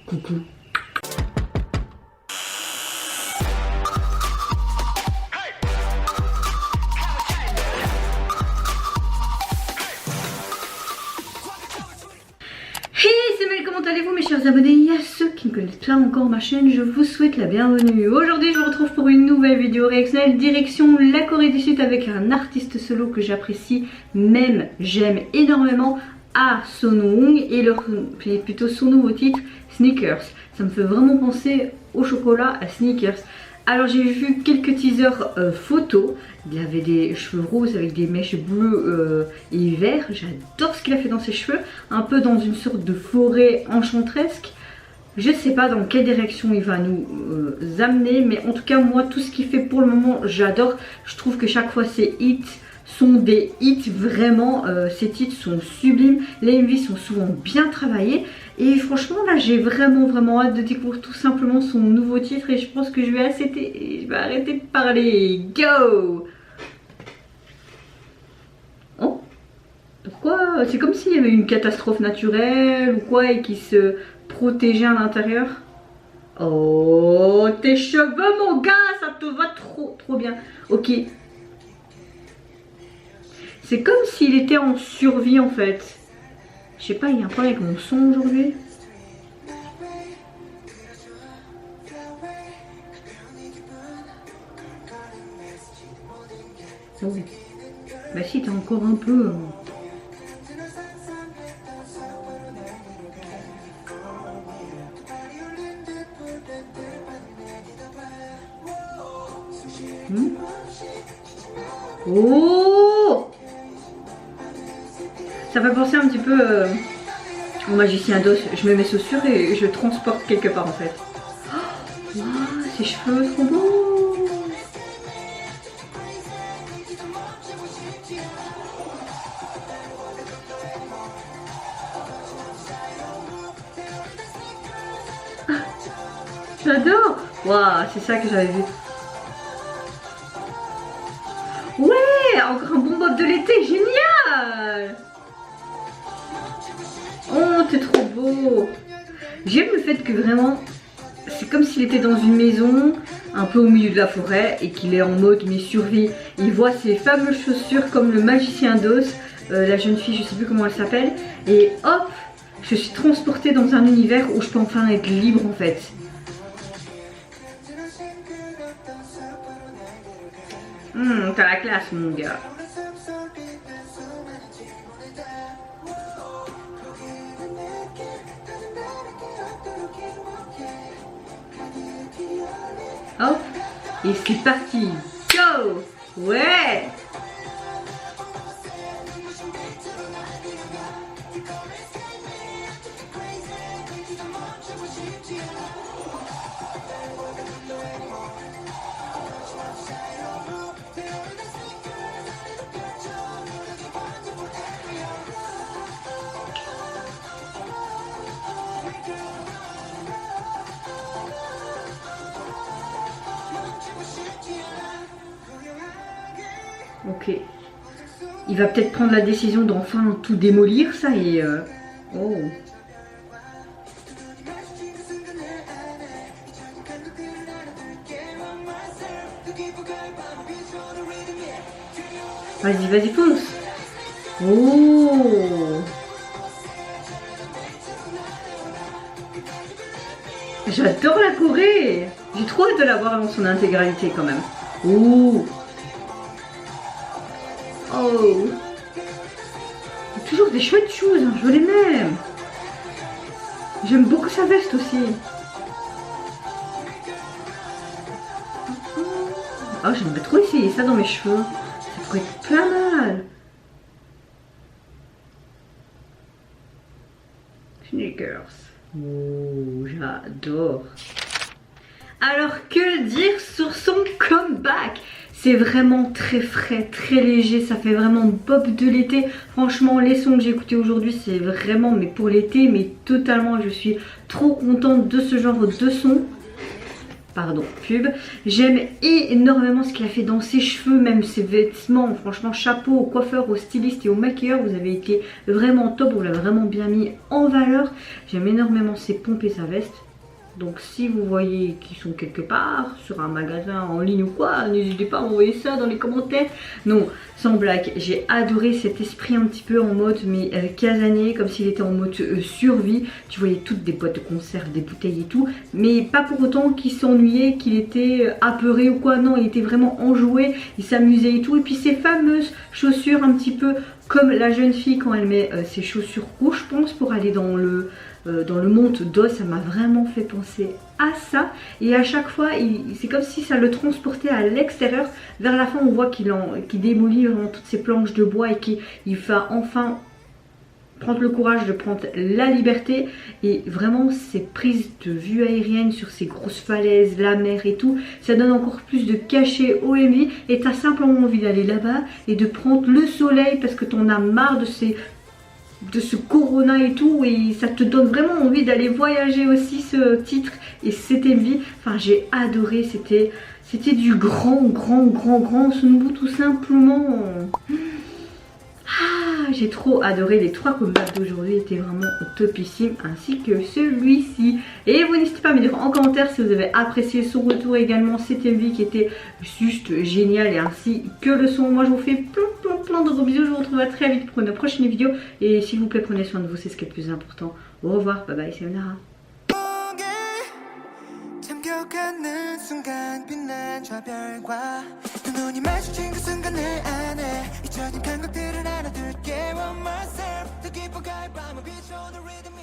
Coucou. Hey, c'est Mel, comment allez-vous mes chers abonnés? Et à ceux qui ne connaissent pas encore ma chaîne, je vous souhaite la bienvenue. Aujourd'hui, je vous retrouve pour une nouvelle vidéo réactionnelle direction la Corée du Sud avec un artiste solo que j'apprécie, même j'aime énormément, Ah Sonwoong, et plutôt son nouveau titre Sneakers. Ça me fait vraiment penser au chocolat, à Sneakers. Alors j'ai vu quelques teasers photos. Il avait des cheveux roses avec des mèches bleues et verts. J'adore ce qu'il a fait dans ses cheveux. Un peu dans une sorte de forêt enchantresque. Je sais pas dans quelle direction il va nous amener. Mais en tout cas moi tout ce qu'il fait pour le moment j'adore. Je trouve que chaque fois ses hits sont des hits vraiment. Ces titres sont sublimes. Les MV sont souvent bien travaillés. Et franchement là j'ai vraiment hâte de découvrir tout simplement son nouveau titre. Et je pense que je vais arrêter de parler. Go! Oh, pourquoi? C'est comme s'il y avait une catastrophe naturelle ou quoi et qui se protégeait à l'intérieur. Oh, tes cheveux mon gars, ça te va trop bien. Ok. C'est comme s'il était en survie en fait. Je sais pas, il y a un problème avec mon son aujourd'hui. Oh. Bah si, t'as encore un peu. Oh, ça fait penser un petit peu au magicien d'os. Je mets mes chaussures et je transporte quelque part en fait. Oh, ses cheveux trop beaux. Ah, j'adore. Waouh, c'est ça que j'avais vu. Ouais, encore un bon bob de l'été, génial. Oh, t'es trop beau. J'aime le fait que vraiment, c'est comme s'il était dans une maison, un peu au milieu de la forêt, et qu'il est en mode mais survie. Il voit ses fameuses chaussures comme le magicien d'os, la jeune fille, je sais plus comment elle s'appelle, et hop, je suis transportée dans un univers où je peux enfin être libre en fait. T'as la classe mon gars. Hop, et c'est parti. Go. Ouais. Ok. Il va peut-être prendre la décision d'enfin tout démolir ça et... Oh. Vas-y, fonce. Oh. J'adore la Corée. J'ai trop hâte de la voir dans son intégralité quand même. Oh. Oh. Toujours des chouettes choses, hein, je les mets. J'aime beaucoup sa veste aussi. Oh, j'aimerais trop essayer ça dans mes cheveux. Ça pourrait être pas mal. Sneakers. Oh, j'adore. Alors que dire sur son comeback? C'est vraiment très frais, très léger, ça fait vraiment bob de l'été. Franchement, les sons que j'ai écoutés aujourd'hui, c'est vraiment, mais pour l'été, mais totalement, je suis trop contente de ce genre de son. pardon, pub. J'aime énormément ce qu'il a fait dans ses cheveux, même ses vêtements. Franchement, chapeau au coiffeur, au styliste et au maquilleur. Vous avez été vraiment top, vous l'avez vraiment bien mis en valeur. J'aime énormément ses pompes et sa veste. Donc si vous voyez qu'ils sont quelque part, sur un magasin en ligne ou quoi, n'hésitez pas à m'envoyer ça dans les commentaires. Non, sans blague, j'ai adoré cet esprit un petit peu en mode mais casanier, comme s'il était en mode survie. Tu voyais toutes des boîtes de conserve, des bouteilles et tout, mais pas pour autant qu'il s'ennuyait, qu'il était apeuré ou quoi. Non, il était vraiment enjoué, il s'amusait et tout. Et puis ces fameuses chaussures un petit peu comme la jeune fille quand elle met ses chaussures rouges, je pense, pour aller dans le monte d'os, ça m'a vraiment fait penser à ça. Et à chaque fois, c'est comme si ça le transportait à l'extérieur. Vers la fin, on voit qu'il démolit vraiment toutes ces planches de bois et qu'il fait enfin prendre le courage de prendre la liberté. Et vraiment, ces prises de vue aérienne sur ces grosses falaises, la mer et tout, ça donne encore plus de cachet au MV. Et tu as simplement envie d'aller là-bas et de prendre le soleil parce que tu en as marre de ce corona et tout, et ça te donne vraiment envie d'aller voyager aussi, ce titre et cette MV. Enfin, j'ai adoré, c'était du grand Sunwoo tout simplement. Ah, j'ai trop adoré, les 3 combats d'aujourd'hui étaient vraiment topissimes, ainsi que celui-ci. Et vous n'hésitez pas à me dire en commentaire si vous avez apprécié son retour, également cette MV qui était juste génial, et ainsi que le son. Moi je vous fais plein de gros bisous, je vous retrouve très vite pour une prochaine vidéo, et s'il vous plaît prenez soin de vous, c'est ce qui est le plus important. Au revoir, bye bye, c'est Onara. 잠겨가는 순간 빛난 저 별과 두 눈이 마주친 그 순간 내 안에 잊혀진 감각들을 알아둘게 One myself 더 깊어갈 밤을 비춰 the rhythm